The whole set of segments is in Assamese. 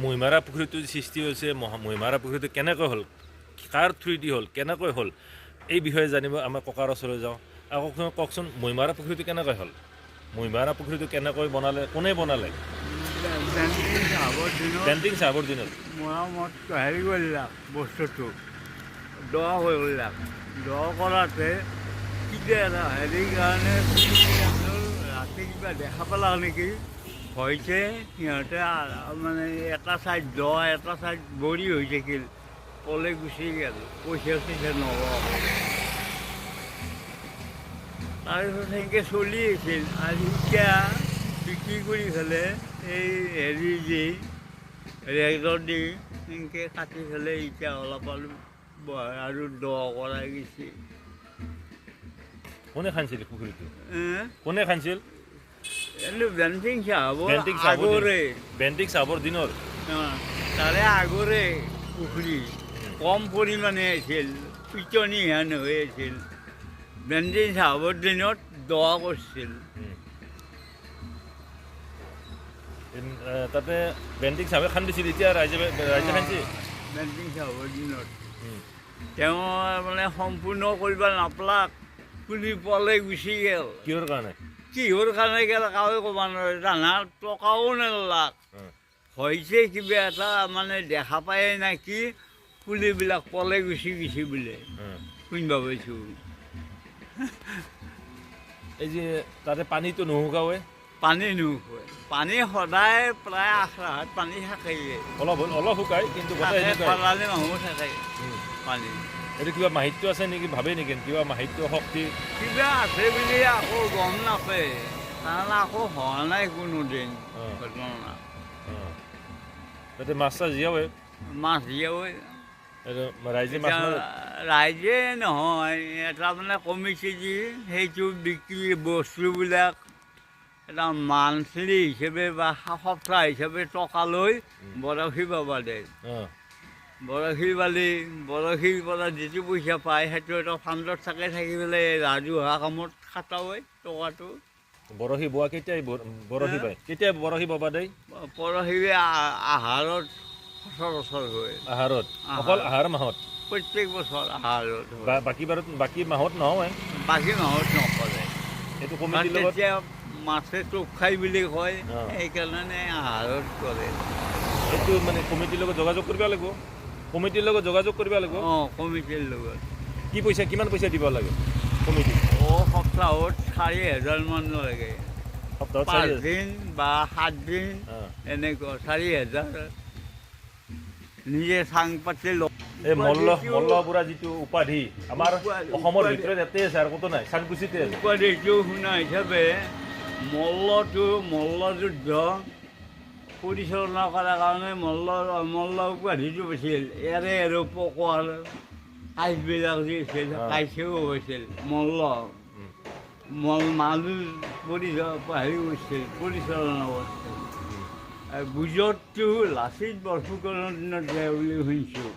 মহিমাৰা পুখুৰীটো সৃষ্টি হৈছে মহিমাৰা পুখুৰীটো কেনেকৈ হ'ল, কাৰ থ্ৰুদি হ'ল, কেনেকৈ হ'ল, এই বিষয়ে জানিব আমাৰ ককাৰ ওচৰলৈ যাওঁ। আকৌ কওকচোন মহিমাৰা পুখুৰীটো কেনেকৈ হ'ল, মহিমাৰা পুখুৰীটো কেনেকৈ বনালে, কোনে বনালে? বেণ্টিং চাহাবৰ দিনত হেৰি কৰিলাক বস্তুটো দ কৰিলাক। দ কৰাতে কিবা হেৰি কাৰণে ৰাতি কিবা দেখা পালাক নেকি, হৈছে সিহঁতে মানে এটা চাইড দ এটা চাইড বৰি হৈ থাকিল, পলে গুচি গ'ল, পইচা চইচা নলওঁ। তাৰপিছত সেনেকৈ চলি আছিল। আৰু এতিয়া বিক্ৰী কৰি পেলাই এই হেৰি দি ৰেগৰ দি সেনেকৈ কাটি পেলাই এতিয়া অলপ আৰু দ কৰাই গৈছে। কোনে খান্দিছিল পুখুৰীটো, কোনে খান্দিছিল? এইটো বেণ্টিং চাহাবৰ দিনৰ তাৰে আগৰে পুখুৰী কম পৰিমাণে আছিল, পিটনি হেন হৈ আছিল। বেণ্টিং চাহাবৰ দিনত দ কৰিছিল। তাতে বেণ্টিং চাহাবে খান্দিছিল, এতিয়া ৰাইজে খান্দিছে। বেণ্টিং চাহাবৰ দিনত তেওঁ মানে সম্পূৰ্ণ কৰিব নাপালাক, পুলি পলে গুচি গ'ল। কিহৰ কাৰণে গ'ল কাৱে ক'ব নোৱাৰে, জানা টকাও নেলাক। হৈছে কিবা এটা মানে দেখা পায় নেকি, পুলিবিলাক পলে গুচি গৈছে বোলে শুনিব পাইছোঁ। এই যে তাতে পানীটো নুশুকাৱে, পানী নুশুকায়, পানী সদায় প্ৰায় আশ্ৰাহাত পানী থাকেই, অলপ শুকায় কিন্তু খৰালি মাহো থাকে পানী। এইটো কিবা মাহিত্য আছে নেকি, ভাবে নেকি কিবা মাহিত্য শক্তি কিবা আছে বুলি আকৌ গম নাপায়, কাৰণ আকৌ হোৱা নাই কোনোদিন ঘটনা। তাতে মাছ চাছ জীয়াৱে, মাছ জীয়াৱে ৰাইজে নহয়, এটা মানে কমিটি দি সেইটো বিক্ৰী বস্তুবিলাক এটা মান্থলি হিচাপে বা সপ্তাহ হিচাপে টকা লৈ বৰশী বাবা দে। বৰশী বালি বৰশীৰ পৰা যিটো পইচা পায় সেইটো এটা ফাণ্ডত থাকে, থাকি পেলাই ৰাজহুৱা কামত খাটাওৱে টকাটো। বৰশী বোৱা কেতিয়া বৰশী বায়, কেতিয়া বৰশী বাবা দেই? বৰশী আহাৰত সচৰাচৰ হয়। আহাৰত, অকল আহাৰ মাহত? প্ৰত্যেক বছৰ আহাৰত। বাকী মাহত নহয়, বাকী মাহত নকৰে। সেইটো কমিটিৰ লগত তেতিয়া মাছে টোপ খাই বুলি কয়, সেইকাৰণে আহাৰত কৰে। সেইটো মানে কমিটিৰ লগত যোগাযোগ কৰিব লাগিব, কমিটিৰ লগত যোগাযোগ কৰিব লাগিব। কমিটিৰ লগত কি পইচা, কিমান পইচা দিব লাগে কমিটি? সপ্তাহত 4,000 মান লাগে, সপ্তাহত 5 দিন বা 7 দিন এনেকুৱা 4,000। নিজে চাং পাতি এই মল্ল বুঢ়া যিটো উপাধি আমাৰ অসমৰ ভিতৰত ইয়াতে আছে আৰু ক'তো নাই, চানকুচিতে আছে। উপাধিটো শুনা হিচাপে মল্লযুদ্ধ পৰিচালনা কৰাৰ কাৰণে মল্ল উপাধিটো পাইছিল। ইয়াৰে আৰু পকোৱাৰ কাইজবিলাক যি আছিল, কাইছেও হৈছিল মল্ল মানুহ হেৰি কৰিছিল, পৰিচালনা কৰিছিল। গুজৰটো লাচিত বৰফুকনৰ দিনত যায় বুলি শুনিছোঁ।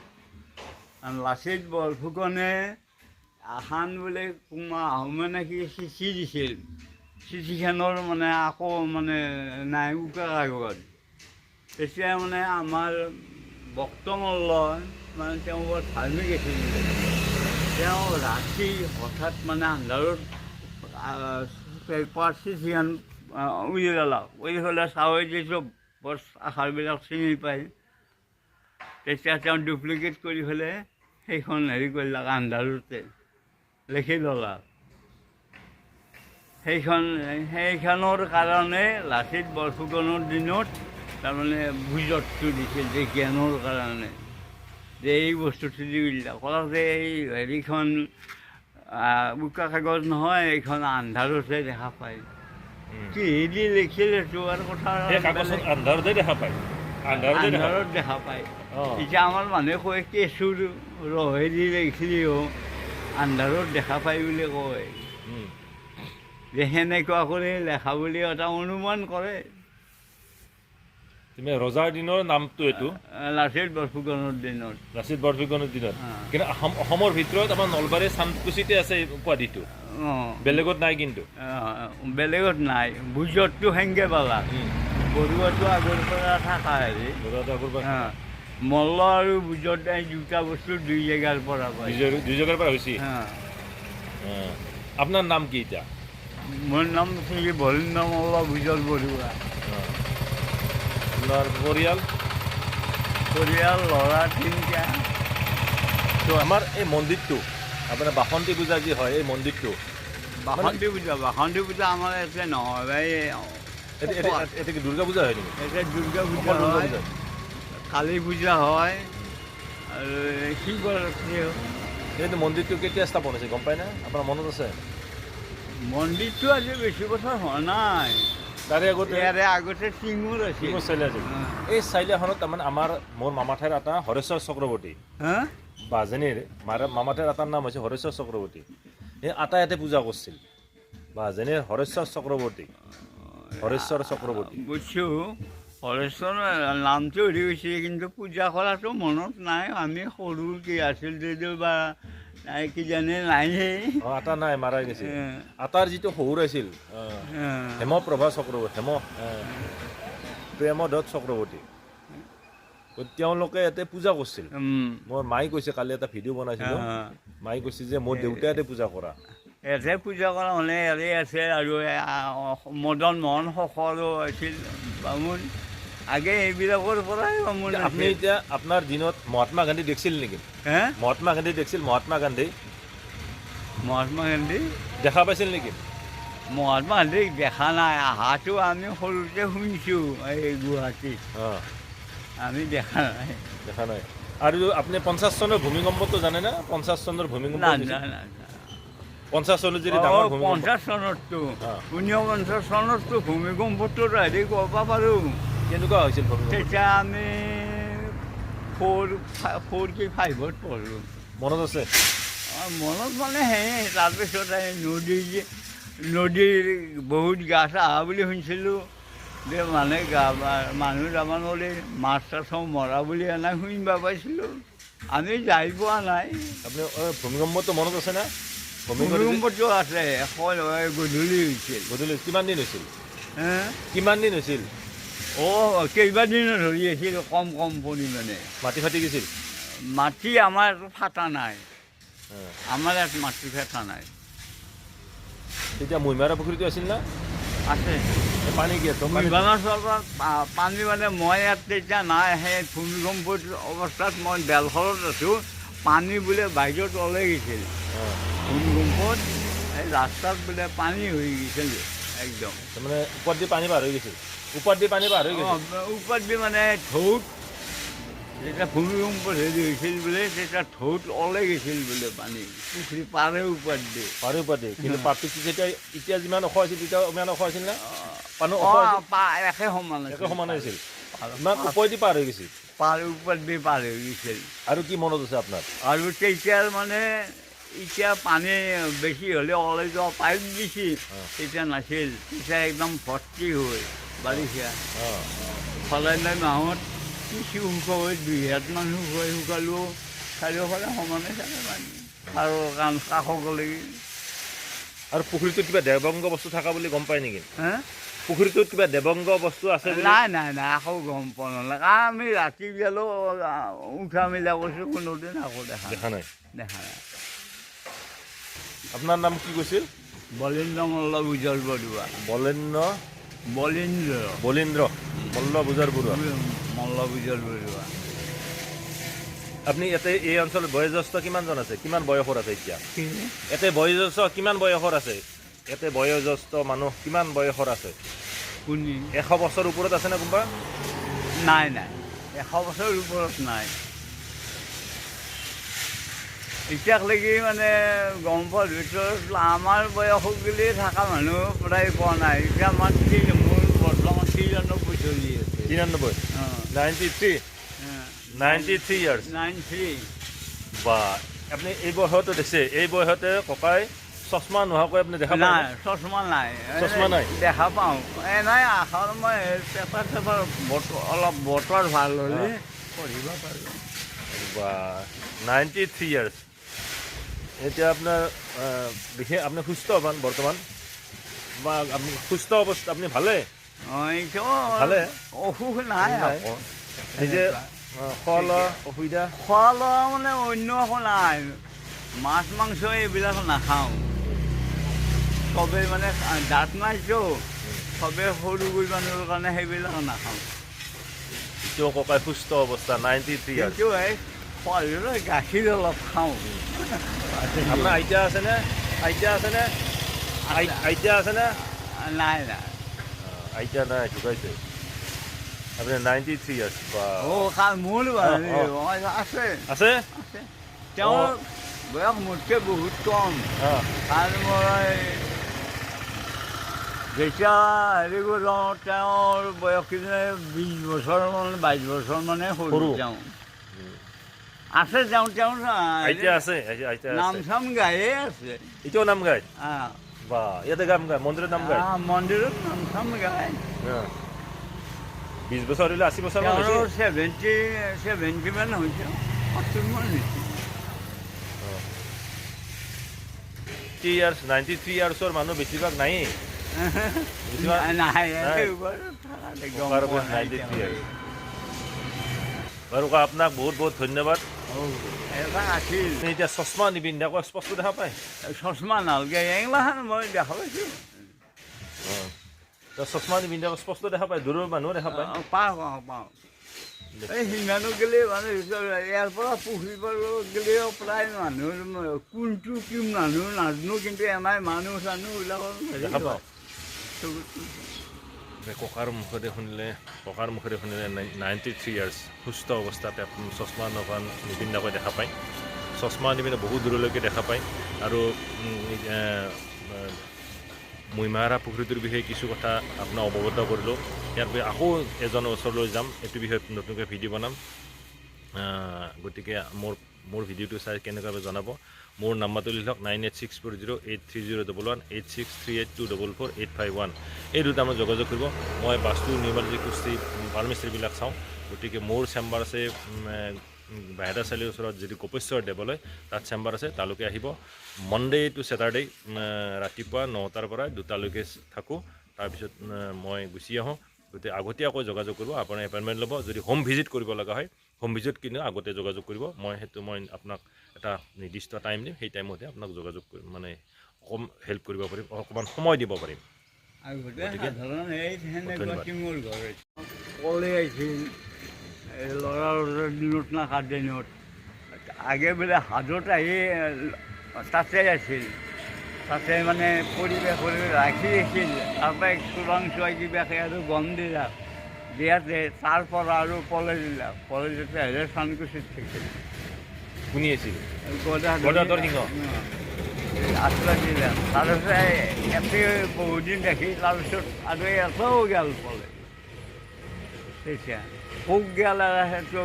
লাচিত বৰফুকনে আসান বোলে মানে কি চিঠি দিছিল, চিঠিখনৰ মানে আকৌ মানে নাই উকা কাগজ। তেতিয়া মানে আমাৰ বক্তমল্ল মানে তেওঁ বৰ ধাৰ্মিক আছিল। তেওঁ ৰাতি হঠাৎ মানে আন্ধাৰত পেপাৰ চিঠিখন উলিয়ালাক, উলি পেলাই চাউল দিছোঁ বৰ আষাৰবিলাক চিনি পায়। তেতিয়া তেওঁ ডুপ্লিকেট কৰি পেলাই সেইখন হেৰি কৰিলাক, আন্ধাৰতে লিখি ল'লাক। সেইখনৰ কাৰণে লাচিত বৰফুকনৰ দিনত তাৰমানে বুজতটো দিছিল যে জ্ঞানৰ কাৰণে, যে এই বস্তুটো দি উলিয়াক ক'লাক যে এই হেৰিখন উকা কাগজ নহয়, এইখন আন্ধাৰতে দেখা পায়। কি দি লিখিল সেইটো আৰু কথা, আন্ধাৰতে দেখা পায়, আন্ধাৰত দেখা পায়। এতিয়া আমাৰ মানুহে কয় কেঁচুৰ ৰহেদি লিখিলেও আন্ধাৰত দেখা পায় বুলি কয়, যে সেনেকুৱা কৰি লেখা বুলি এটা অনুমান কৰে। ৰজাৰ দিনৰ নামটো এইটো লাচিত বৰফুকনৰ দিনত, লাচিত বৰফুকনৰ দিনত। কিন্তু অসমৰ ভিতৰত আমাৰ নলবাৰী চানকুচিতে আছে এই উপাধিটো, বেলেগত নাই। কিন্তু বেলেগত নাই, ভোজতটো সেনেকৈ পালা। বৰুৱাটো আগৰ পৰা থকা হেৰি বৰুৱাটো আগৰ পৰা হা মল্ল আৰু বুজত এই দুটা বস্তু দুই জেগাৰ পৰা পায় দুই জেগাৰ পৰা হৈছে হা আপোনাৰ নাম কি এতিয়া মোৰ নাম শ্ৰী বলিন্দ্ৰ মল্ল বুজল বৰুৱা আপোনাৰ পৰিয়াল পৰিয়াল ল'ৰা তিনিটা তো আমাৰ এই মন্দিৰটো আপোনাৰ বাসন্তী পূজা যি হয় এই মন্দিৰটো বাসন্তী পূজা আমাৰ ইয়াতে নহয় এতিয়া কি দুৰ্গা পূজা হয় নেকি এতিয়া দুৰ্গা পূজা অকল দুৰ্গা হয় পূজা কালী পূজা হয় আৰু শিৱৰাত্ৰি হয় এইটো মন্দিৰটো কেতিয়া স্থাপন হৈছে গম পায় না আপোনাৰ মনত আছে মন্দিৰটো আজি বেছি বছৰ হোৱা নাই তাৰে আগতে ইয়াৰে আগতে টিঙৰ আছিল কিমান চাইলে আছিল এই চাইলাখনত তাৰমানে আমাৰ মোৰ মামাঠাইৰ এটা হৰেশ্বৰ চক্ৰৱৰ্তী হা বাজনীৰ মামাঠাইৰ এটাৰ নাম হৈছে হৰেশ্বৰ চক্ৰৱৰ্তী এই আটা ইয়াতে পূজা কৰিছিল বাজনীৰ হৰেশ্বৰ চক্ৰৱৰ্তী বুজিছোঁ হৰেশ্বৰ নামটো হেৰি হৈছে কিন্তু পূজা কৰাটো মনত নাই আমি সৰু কি আছিল যদিও বা নাই কিজানি নাইহে আটা নাই মাৰা গৈছে আটাৰ যিটো শহুৰ আছিল হেমপ্ৰভা চক্ৰৱৰ্তী প্ৰেমদত্ত চক্ৰৱৰ্তী তেওঁলোকে ইয়াতে পূজা কৰিছিল মোৰ মায়ে কৈছে কালি এটা ভিডিঅ' বনাইছিলোঁ মায়ে কৈছে যে মোৰ দেউতাই ইয়াতে পূজা কৰা ইয়াতে পূজা কৰা মানে ইয়াতে আছে আৰু মদন মোহন সকলো আছিল বামুণ আগে এইবিলাকৰ পৰাই বামুণ আপুনি এতিয়া আপোনাৰ দিনত মহাত্মা গান্ধী দেখিছিল নেকি হে মহাত্মা গান্ধী দেখিছিল মহাত্মা গান্ধী দেখা পাইছিল নেকি মহাত্মা গান্ধীক দেখা নাই অহাটো আমি সৰুতে শুনিছোঁ এই গুৱাহাটীত আমি দেখা নাই আৰু আপুনি 50 চনৰ ভূমিকম্পটো জানে না 50 চনৰ ভূমিকম্প 50 চনত যদি ডাঙৰ ভূমিকম্প 50 চনততো 49 চনততো ভূমিকম্পটো হেৰি ক'ব পাৰোঁ কেনেকুৱা হৈছিল ভূমিকম্প তেতিয়া আমি 4 কি 5ত পঢ়লোঁ মনত আছে মনত মানে তাৰপিছত নদীৰ বহুত গাছ অহা বুলি শুনিছিলোঁ যে মানুহ তাৰমান বুলি মাছ চাছ মৰা বুলি এনে শুনিব পাইছিলোঁ আমি যাই পোৱা নাই আপুনি ভূমিকম্পটো মনত আছে না ভূমিকম্পটো আছে গধূলি হৈছিল কিমান দিন হৈছিল কেইবাদিনো ধৰি আছিল কম পৰিমাণে মাটি ফাটি গৈছিল মাটি আমাৰ ফাটা নাই আমাৰ ইয়াত মাটি ফাটা নাই তেতিয়া মহিমাৰা পুখুৰীটো আছিল না আছে পানী কি পানী মানে মই ইয়াত তেতিয়া নাই সেই ভূমিকম্পৰ অৱস্থাত মই বেলখৰত আছোঁ পানী বোলে বাহিৰত ওলাই গৈছিল ভূমিকম্পত এই ৰাস্তাত বোলে পানী হৈ গৈছিল একদম তাৰমানে ওপৰত দি পানী পাৰ হৈ গৈছিল ওপৰত দি মানে ঢৌত যেতিয়া ভূমিকম্পত হেৰি হৈছিল বোলে তেতিয়া ঢৌত ওলাই গৈছিল বোলে পানী পুখুৰী পাৰে ওপৰত দি কিন্তু পাপটো যেতিয়া এতিয়া যিমান ওখ আছিল তেতিয়া ইমান ওখ আছিল না একে সমান হৈছিল ইমান ওপৰেদি পাৰ হৈ গৈছিল ওপৰত দি পাৰ হৈ গৈছিল আৰু কি মনত আছে আপোনাৰ আৰু তেতিয়া মানে এতিয়া পানী বেছি হ'লে ওলাই যোৱা পাইপ দিছিল তেতিয়া নাছিল তেতিয়া একদম ভৰ্তি হৈ বাৰিষা সলাই মাহত কিছু শুকাই 2 হাত মান শুকালোঁ চাৰিওফালে সমানে থাকে পানী আৰু কাষক লাগি আৰু পুখুৰীটোত কিবা দেৱংগ বস্তু থকা বুলি গম পায় নেকি হে পুখুৰীটোত কিবা দেৱংগ বস্তু আছে নাই আকৌ গম পোৱা নালাগে আমি ৰাতি বিয়ালো উঠা মেলা কৰিছোঁ কোনোদিন আকৌ দেখা নাই আপোনাৰ নাম কি কৈছিল বলিন্দ্ৰ মল্ল বুজল বৰুৱা বলীন্দ্ৰ মল্ল বুজল বৰুৱা আপুনি ইয়াতে এই অঞ্চলত বয়োজ্যেষ্ঠ কিমানজন আছে কিমান বয়সৰ আছে এতিয়া ইয়াতে বয়োজ্যেষ্ঠ কিমান বয়সৰ আছে ইয়াতে বয়োজ্যেষ্ঠ মানুহ কিমান বয়সৰ আছে 100 বছৰ ওপৰত আছে না কোনোবা নাই 100 বছৰ ওপৰত নাই এতিয়ালৈকে মানে গম পোৱাৰ ভিতৰত আমাৰ বয়স বুলি থকা মানুহ প্ৰায় পোৱা নাই এতিয়া আমাৰ মোৰ বৰ্তমান 93 চলি আছে 93 ইয়াৰ্ছ 93 বা আপুনি এই বয়সতো দেখিছে এই বয়সতে ককাই চশমা নোহোৱাকৈ আপুনি দেখা পায় চশমা নাই দেখা পাওঁ নাই আখৰ মই পেপাৰ অলপ বতৰ ভাল হ'লে পঢ়িব পাৰোঁ বা 93 ইয়াৰ্ছ এতিয়া আপোনাৰ বিশেষ আপুনি সুস্থ বৰ্তমান বা আপুনি সুস্থ অৱস্থা আপুনি ভালে এইটো ভালে অসুখ নাই আকৌ এই যে খোৱা লোৱা অসুবিধা খোৱা লোৱা মানে অন্য একো নাই মাছ মাংস এইবিলাক নাখাওঁ চবেই মানে দাঁত নাইতো চবেই সৰু গুৰি মানুহৰ কাৰণে সেইবিলাক নাখাওঁ এতিয়াও ককাই সুস্থ অৱস্থা 93 ইয়াৰ্ছ কিন্তু এই খোৱা গাখীৰ অলপ খাওঁ আপোনাৰ আইতা আছেনে আইতা আছেনে আইতা আছেনে নাই নাই আইতা নাই ঢুকাইছে আপুনি 93 ইয়াৰ্ছ বা মোৰ আছে আছে আছে তেওঁৰ বয়স মোতকৈ বহুত কম কাৰণ মই যেতিয়া হেৰি কৰোঁ তেওঁৰ বয়স কিনে 20 বছৰ মানে 22 বছৰ মানে সৰু তেওঁ আছে তেওঁ আইতা আছে আইতা নাম চাম গায়ে আছে এতিয়াও নাম গায় বা ইয়াতে গাম গায় মন্দিৰত নাম গায় মন্দিৰত নাম চাম গায় 20 বছৰ হ'লে 80 বছৰ মান হৈছে 70 মান হৈছে 70 মান হৈছে 93 ইয়াৰ্ছৰ মানুহ বেছিভাগ নায়েই বাৰু আপোনাক বহুত বহুত ধন্যবাদ আছিল এতিয়া চশমা নিপিন্ধাকৈ স্পষ্ট দেখা পায় চশমা নালগে এইগিলাখান মই দেখা পাইছোঁ চশমা নিপিন্ধাকৈ স্পষ্ট দেখা পায় দূৰৰ মানুহ দেখা পায় পাওঁ এই সিমানো গ'লে মানে ইয়াৰ পৰা পুহিবলৈ গ'লেও প্ৰায় মানুহৰ কোনটো কি মানুহ নাজানো কিন্তু এনাই মানুহ চানুহ এইবিলাকৰ দেখা পাওঁ ককাৰ মুখতে শুনিলে 93 ইয়াৰ্ছ সুস্থ অৱস্থাতে চশমা নিপিন্ধাকৈ দেখা পায় চশমা নিপিন্ধা বহুত দূৰলৈকে দেখা পায় আৰু মহিমাৰা পুখুৰীটোৰ বিষয়ে কিছু কথা আপোনাক অৱগত কৰিলোঁ ইয়াৰ বিষয়ে আকৌ এজনৰ ওচৰলৈ যাম এইটো বিষয়ে নতুনকৈ ভিডিঅ' বনাম গতিকে মোৰ ভিডিঅ'টো চাই কেনেকুৱাকৈ জনাব মোৰ নাম্বাৰটো লিখক 9864083011 8638244851 এই দুটা মই যোগাযোগ কৰিব মই বাস্তু নিৰ্মাণ যি কুস্তি ফাৰ্মাচীবিলাক চাওঁ গতিকে মোৰ চেম্বাৰ আছে বাহিৰা চাৰিআলিৰ ওচৰত যদি গোপেশ্বৰ দেৱালয় তাত চেম্বাৰ আছে তালৈকে আহিব মনডে টু ছেটাৰডে ৰাতিপুৱা 9টাৰ পৰা 2টালৈকে থাকোঁ তাৰপিছত মই গুচি আহোঁ গতিকে আগতীয়াকৈ যোগাযোগ কৰিব আপোনাৰ এপইণ্টমেণ্ট ল'ব যদি হোম ভিজিট কৰিব লগা হয় হোম ভিজিট কিন্তু আগতে যোগাযোগ কৰিব মই আপোনাক এটা নিৰ্দিষ্ট টাইম দিম সেই টাইমতে আপোনাক যোগাযোগ কৰিম মানে কম হেল্প কৰিব পাৰিম অকণমান সময় দিব পাৰিম কলে আহিছিল ল'ৰাৰ দিনত না 7 দিনত আগে বোলে হাজত আহি তাতে আছিল তাতে মানে পৰিৱেশ ৰাখি আছিল তাৰপৰা চোৰাং চোৱাই কিবাকে আৰু গম দিলাক দিয়াতে তাৰপৰা আৰু কলেজতে আহিলে চানকুচিত থাকিছিল শুনি আছিল গদাধৰ সিংহ আশ্ৰয় দিলে তাৰপিছত এতে বহুদিন দেখি তাৰপিছত আৰু এটাও গেল পলে তেতিয়া পোক গেল সেইটো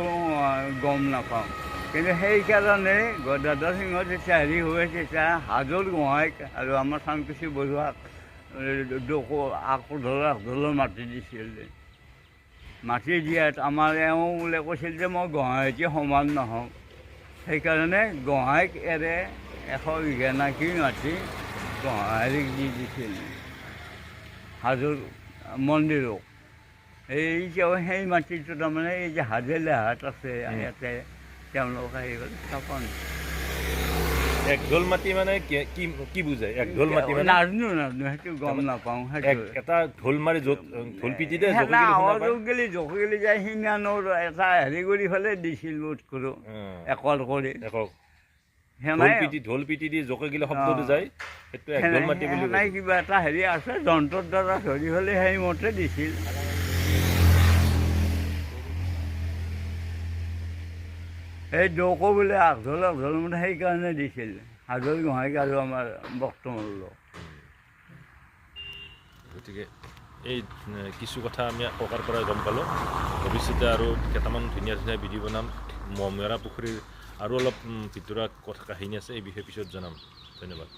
গম নাপাওঁ কিন্তু সেইকাৰণে গদাধৰ সিংহ যেতিয়া হেৰি হৈ তেতিয়া হাজোৰ গোহাঁইক আৰু আমাৰ চানকুচি বৰুৱাক আকৌ ধলৰ মাটি দিছিল মাটি দিয়াত আমাৰ এওঁ বোলে কৈছিল যে মই গোহাঁইতে সমান নহওঁ সেইকাৰণে গোহাঁইক এৰে 100 বিঘা নাকি মাটি গোহাঁইক দি দিছিল হাজোৰ মন্দিৰক সেই মাটিটো তাৰমানে এই যে হাজেলাহাট আছে ইয়াতে তেওঁলোক আহি গ'ল স্থাপন একঢোল মাটি মানে কি বুজায় একঢোল মাটি মানে নাজানো সেইটো গম নাপাওঁ সেইটো এটা ঢোল মাৰি ঢোল পিটি দিয়ে জকি গেলি যায় সিমানৰ এটা হেৰি কৰি পেলাই দিছিল বোধ কৰোঁ একৰ কৰি ঢোল পিটি দি জকি গিলে শব্দটো যায় সেইটো একঢোল মাটি বুলি নাই কিবা এটা হেৰি আছে যন্ত্ৰৰ দ্বাৰা ধৰি পেলাই সেইমতে দিছিল এই দৌকো বোলে আগঢোল মানে সেইকাৰণে দিছিল হাজোৰ গোহাঁইক আৰু আমাৰ বক্তমল্ল গতিকে এই কিছু কথা আমি ককাৰ পৰা গম পালোঁ ভৱিষ্যতে আৰু কেইটামান ধুনীয়া ভিডিঅ' বনাম মহিমাৰা পুখুৰীৰ আৰু অলপ ভিতৰুৱা কথা কাহিনী আছে এই বিষয়ে পিছত জনাম ধন্যবাদ